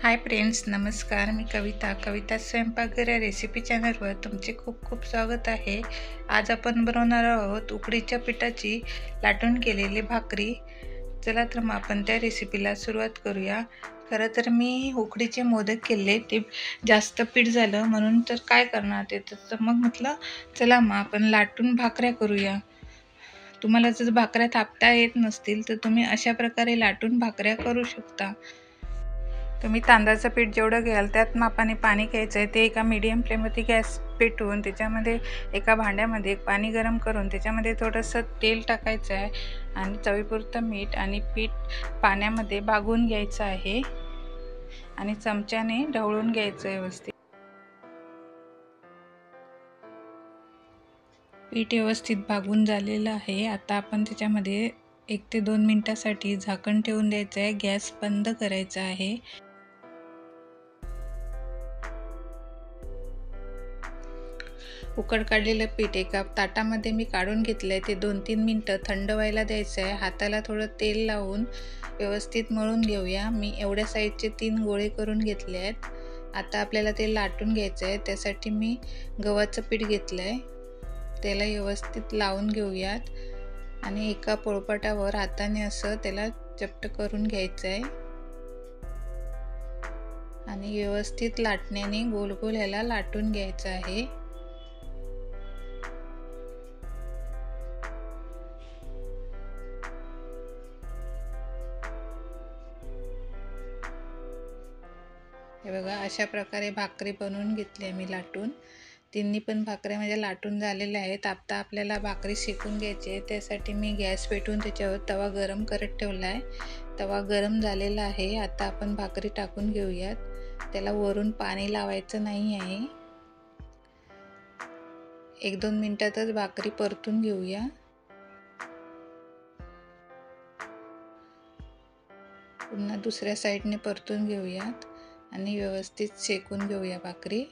Hi friends, नमस्कार. मी कविता स्वयंपाकघर या रेसिपी चॅनलवर तुमचे खूप खूप स्वागत आहे. आज आपण बनवणार आहोत उकडीच्या पिठाची लाटून केलेली भाकरी. चला तर मग आपण त्या रेसिपीला सुरुवात करूया. खरं तर मी उकडीचे मोदक केले, ते जास्त पीठ झालं म्हणून तर काय करणार ते, तर मग म्हटलं चला मग आपण लाटून भाकऱ्या करूया. तुम्हाला जर भाकऱ्या थापता येत नसतील तर तुम्ही अशा प्रकारे लाटून भाकऱ्या करू शकता. तुम्ही तांदळाचं पीठ जेवढं घ्याल त्यात मापाने पाणी घ्यायचं आहे. ते एका मीडियम फ्लेमवरती गॅस पेटवून त्याच्यामध्ये एका भांड्यामध्ये पाणी गरम करून त्याच्यामध्ये थोडंसं तेल टाकायचं आहे आणि चवीपुरतं मीठ आणि पीठ पाण्यामध्ये भागून घ्यायचं आहे आणि चमच्याने ढवळून घ्यायचं आहे व्यवस्थित. पीठ व्यवस्थित भागून झालेलं आहे. आता आपण त्याच्यामध्ये 1 ते 2 मिनिटासाठी झाकण ठेवून द्यायचं आहे. गॅस बंद करायचा आहे. उकड काढलेलं पीठ एका ताटामध्ये मी काढून घेतलं आहे. ते 2-3 मिनटं थंड व्हायला द्यायचं आहे. हाताला थोडं तेल लावून व्यवस्थित मळून घेऊया. मी एवढ्या साईजचे 3 गोळे करून घेतले आहेत. आता आपल्याला ते लाटून घ्यायचं आहे. त्यासाठी मी गव्हाचं पीठ घेतलं आहे. त्याला व्यवस्थित लावून घेऊयात आणि एका पोळपाटावर हाताने असं त्याला चपट करून घ्यायचं आहे आणि व्यवस्थित लाटण्याने गोल गोल ह्याला लाटून घ्यायचं आहे. हे बघा, अशा प्रकारे भाकरी बनवून घेतली मी लाटून. तिन्ही पण भाकऱ्या माझ्या लाटून झालेल्या आहेत. आता आपल्याला भाकरी शेकून घ्यायची आहे. त्यासाठी मी गॅस पेटवून त्याच्यावर तवा गरम करत ठेवला आहे. तवा गरम झालेला आहे. आता आपण भाकरी टाकून घेऊयात. त्याला वरून पाणी लावायचं नाही आहे. 1-2 मिनिटातच भाकरी परतून घेऊया. पुन्हा दुसऱ्या साईडने परतून घेऊयात आणि व्यवस्थित शेकून घेऊया भाकरी.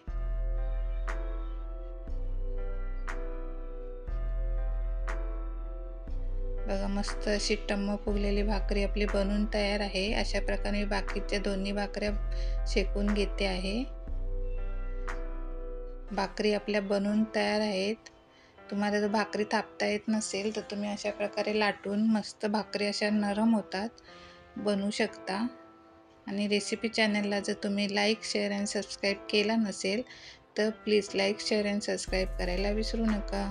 बघा, मस्त अशी टम्म फुगलेली भाकरी आपली बनवून तयार आहे. अशा प्रकारे मी बाकीच्या दोन्ही भाकऱ्या शेकून घेते आहे. भाकरी आपल्या बनवून तयार आहेत. तुम्हाला जर भाकरी थापता येत नसेल तर तुम्ही अशा प्रकारे लाटून मस्त भाकरी अशा नरम होतात बनवू शकता. आणि रेसिपी चॅनलला जर तुम्ही लाईक, शेअर आणि सबस्क्राईब केला नसेल तर प्लीज लाईक, शेअर आणि सबस्क्राईब करायला विसरू नका.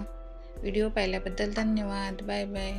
व्हिडिओ पाहिल्याबद्दल धन्यवाद. Bye bye.